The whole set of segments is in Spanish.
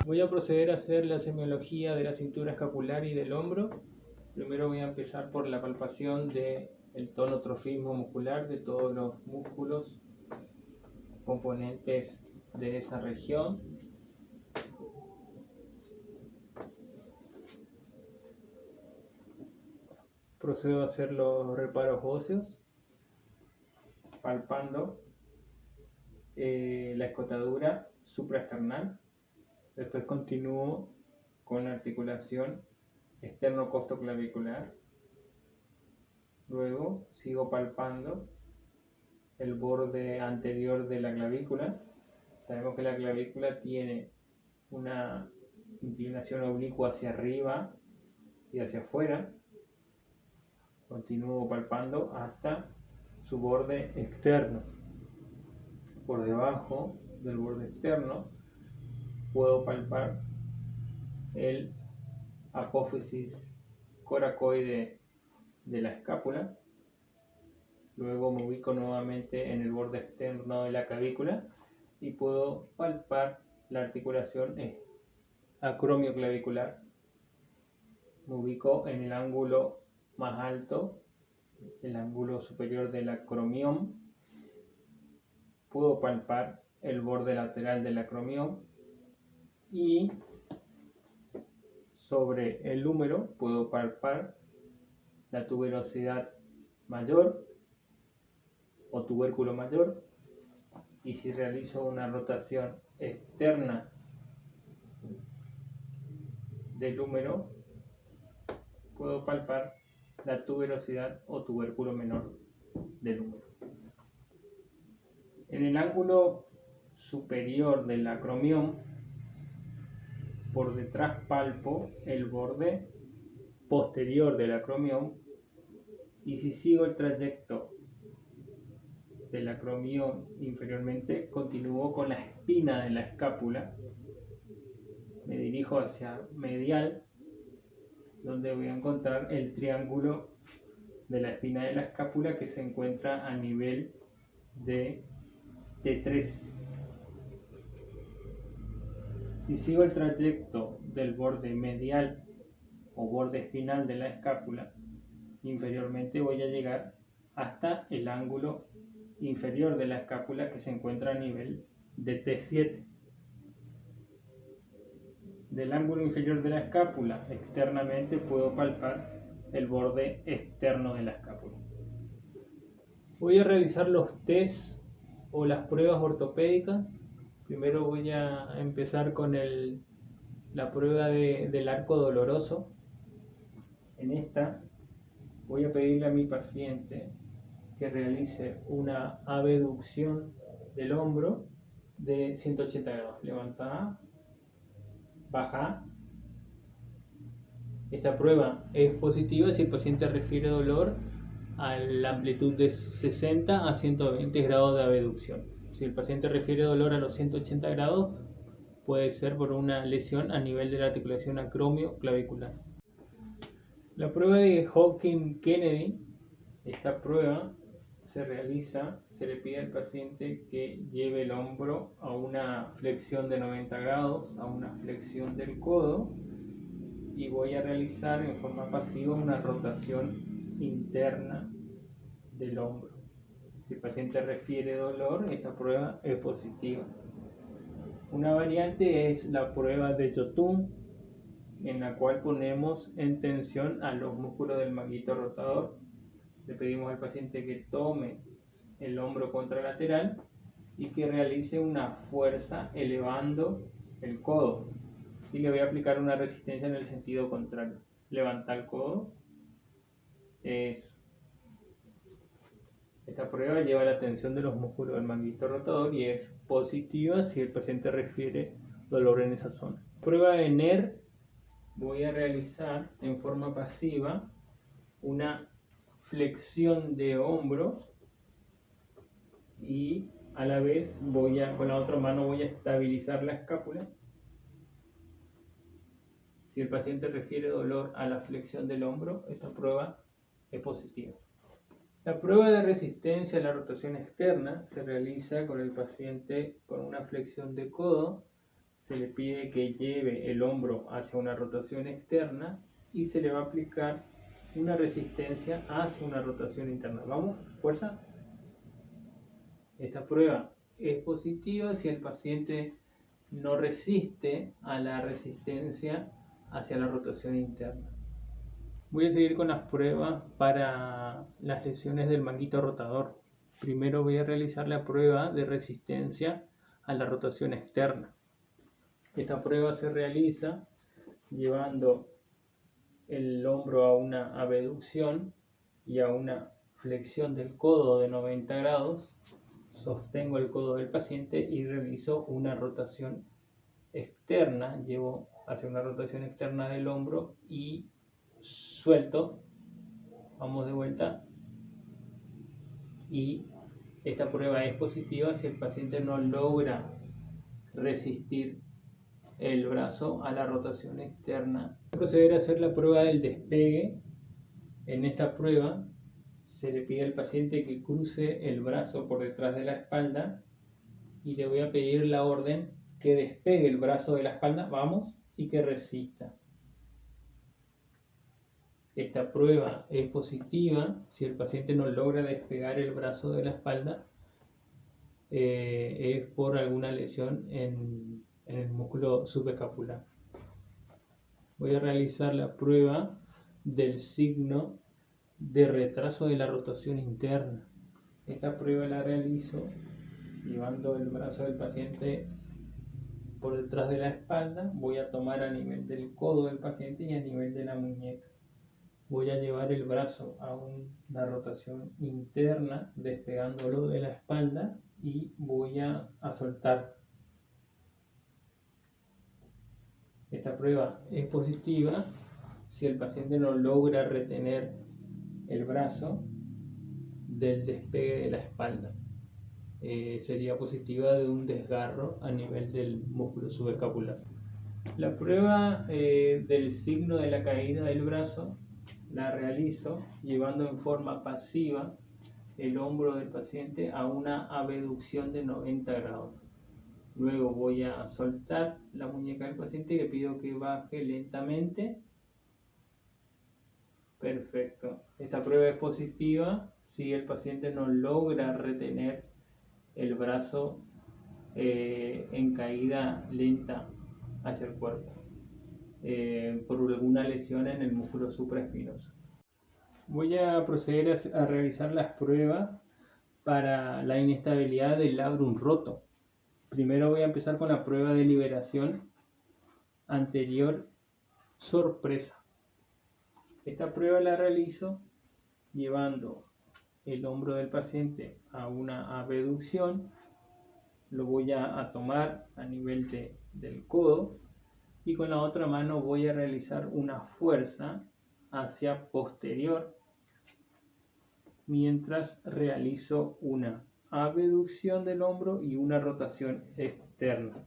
Voy a proceder a hacer la semiología de la cintura escapular y del hombro. Primero voy a empezar por la palpación del tonotrofismo muscular de todos los músculos componentes de esa región. Procedo a hacer los reparos óseos, palpando la escotadura supraesternal. Después continúo con la articulación externo-costoclavicular. Luego sigo palpando el borde anterior de la clavícula. Sabemos que la clavícula tiene una inclinación oblicua hacia arriba y hacia afuera. Continúo palpando hasta su borde externo. Por debajo del borde externo puedo palpar el apófisis coracoide de la escápula. Luego me ubico nuevamente en el borde externo de la clavícula y puedo palpar la articulación acromioclavicular. Me ubico en el ángulo más alto, el ángulo superior del acromión. Puedo palpar el borde lateral del acromión y sobre el húmero puedo palpar la tuberosidad mayor o tubérculo mayor, y si realizo una rotación externa del húmero puedo palpar la tuberosidad o tubérculo menor del húmero. En el ángulo superior del acromión, por detrás palpo el borde posterior del acromión, y si sigo el trayecto del acromión inferiormente, continúo con la espina de la escápula. Me dirijo hacia medial, donde voy a encontrar el triángulo de la espina de la escápula que se encuentra a nivel de T3. Si sigo el trayecto del borde medial o borde espinal de la escápula, inferiormente voy a llegar hasta el ángulo inferior de la escápula que se encuentra a nivel de T7. Del ángulo inferior de la escápula externamente puedo palpar el borde externo de la escápula. Voy a realizar los test o las pruebas ortopédicas. Primero voy a empezar con la prueba del arco doloroso. En esta voy a pedirle a mi paciente que realice una abducción del hombro de 180 grados. Levanta, baja. Esta prueba es positiva si el paciente refiere dolor a la amplitud de 60 a 120 grados de abducción. Si el paciente refiere dolor a los 180 grados, puede ser por una lesión a nivel de la articulación acromio-clavicular. La prueba de Hopkins-Kennedy, esta prueba se le pide al paciente que lleve el hombro a una flexión de 90 grados, a una flexión del codo, y voy a realizar en forma pasiva una rotación interna del hombro. Si el paciente refiere dolor, esta prueba es positiva. Una variante es la prueba de Jotun, en la cual ponemos en tensión a los músculos del manguito rotador. Le pedimos al paciente que tome el hombro contralateral y que realice una fuerza elevando el codo. Y le voy a aplicar una resistencia en el sentido contrario. Levanta el codo. Eso. Esta prueba lleva la tensión de los músculos del manguito rotador y es positiva si el paciente refiere dolor en esa zona. Prueba de NER, voy a realizar en forma pasiva una flexión de hombro y a la vez con la otra mano voy a estabilizar la escápula. Si el paciente refiere dolor a la flexión del hombro, esta prueba es positiva. La prueba de resistencia a la rotación externa se realiza con el paciente con una flexión de codo, se le pide que lleve el hombro hacia una rotación externa y se le va a aplicar una resistencia hacia una rotación interna. Vamos, fuerza. Esta prueba es positiva si el paciente no resiste a la resistencia hacia la rotación interna. Voy a seguir con las pruebas para las lesiones del manguito rotador. Primero voy a realizar la prueba de resistencia a la rotación externa. Esta prueba se realiza llevando el hombro a una abducción y a una flexión del codo de 90 grados. Sostengo el codo del paciente y realizo una rotación externa. Llevo hacia una rotación externa del hombro y suelto. Vamos de vuelta. Y esta prueba es positiva si el paciente no logra resistir el brazo a la rotación externa. Voy a proceder a hacer la prueba del despegue. En esta prueba se le pide al paciente que cruce el brazo por detrás de la espalda y le voy a pedir la orden que despegue el brazo de la espalda, vamos, y que resista. Esta prueba es positiva si el paciente no logra despegar el brazo de la espalda, es por alguna lesión en el músculo subescapular. Voy a realizar la prueba del signo de retraso de la rotación interna. Esta prueba la realizo llevando el brazo del paciente por detrás de la espalda. Voy a tomar a nivel del codo del paciente y a nivel de la muñeca. Voy a llevar el brazo a una rotación interna, despegándolo de la espalda, y voy a soltar. Esta prueba es positiva si el paciente no logra retener el brazo del despegue de la espalda. Sería positiva de un desgarro a nivel del músculo subescapular. La prueba del signo de la caída del brazo la realizo llevando en forma pasiva el hombro del paciente a una abducción de 90 grados. Luego voy a soltar la muñeca del paciente y le pido que baje lentamente. Perfecto. Esta prueba es positiva si el paciente no logra retener el brazo en caída lenta hacia el cuerpo por alguna lesión en el músculo supraespinoso. Voy a proceder a realizar las pruebas para la inestabilidad del labrum roto. Primero voy a empezar con la prueba de liberación anterior sorpresa. Esta prueba la realizo llevando el hombro del paciente a una abducción. Lo voy a tomar a nivel del codo y con la otra mano voy a realizar una fuerza hacia posterior mientras realizo una abducción del hombro y una rotación externa.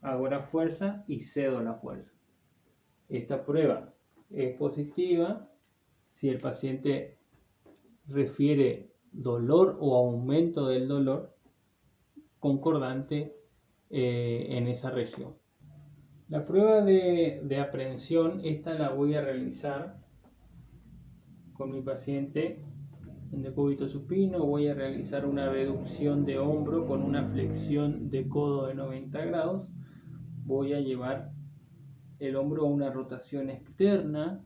Hago la fuerza y cedo la fuerza. Esta prueba es positiva si el paciente refiere dolor o aumento del dolor concordante en esa región. La prueba de aprehensión, esta la voy a realizar con mi paciente en decúbito supino. Voy a realizar una abducción de hombro con una flexión de codo de 90 grados. Voy a llevar el hombro a una rotación externa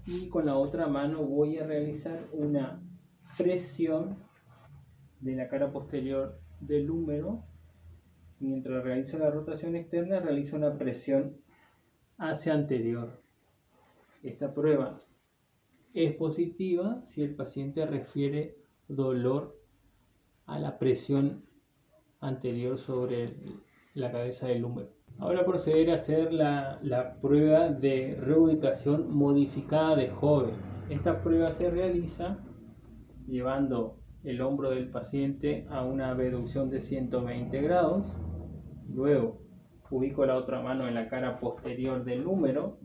y con la otra mano voy a realizar una presión de la cara posterior del húmero. Mientras realizo la rotación externa, realizo una presión hacia anterior. Esta prueba es positiva si el paciente refiere dolor a la presión anterior sobre la cabeza del húmero. Ahora proceder a hacer la prueba de reubicación modificada de Hove. Esta prueba se realiza llevando el hombro del paciente a una abducción de 120 grados. Luego ubico la otra mano en la cara posterior del húmero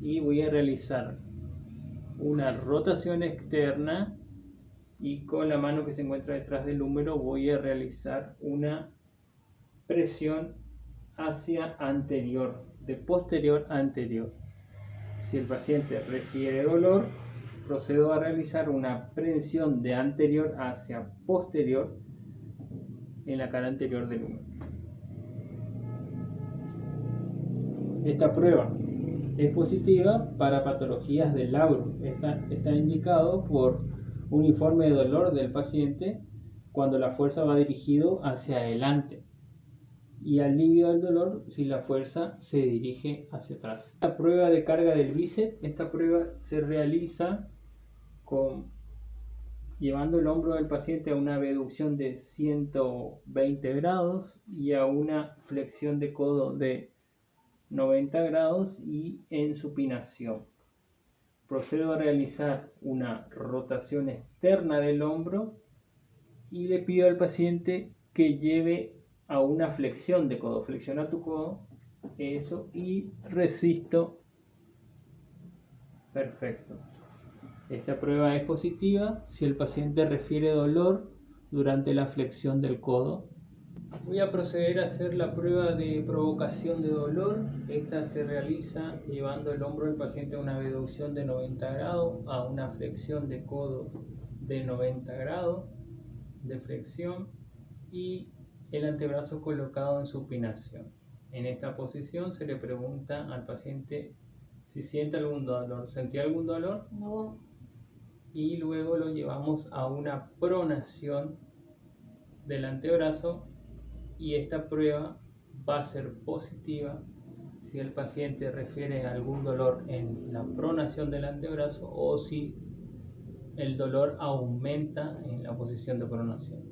y voy a realizar una rotación externa, y con la mano que se encuentra detrás del húmero voy a realizar una presión hacia anterior, de posterior a anterior. Si el paciente refiere dolor, procedo a realizar una prensión de anterior hacia posterior en la cara anterior del húmero. Esta prueba es positiva para patologías del labrum. Está indicado por un informe de dolor del paciente cuando la fuerza va dirigido hacia adelante y alivio del dolor si la fuerza se dirige hacia atrás. La prueba de carga del bíceps, esta prueba se realiza llevando el hombro del paciente a una abducción de 120 grados y a una flexión de codo de 90 grados y en supinación. Procedo a realizar una rotación externa del hombro y le pido al paciente que lleve a una flexión de codo. Flexiona tu codo, eso, y resisto. Perfecto. Esta prueba es positiva si el paciente refiere dolor durante la flexión del codo. Voy a proceder a hacer la prueba de provocación de dolor. Esta se realiza llevando el hombro del paciente a una abducción de 90 grados, a una flexión de codo de 90 grados de flexión y el antebrazo colocado en supinación. En esta posición se le pregunta al paciente si siente algún dolor. ¿Sentía algún dolor? No. Y luego lo llevamos a una pronación del antebrazo y esta prueba va a ser positiva si el paciente refiere a algún dolor en la pronación del antebrazo o si el dolor aumenta en la posición de pronación.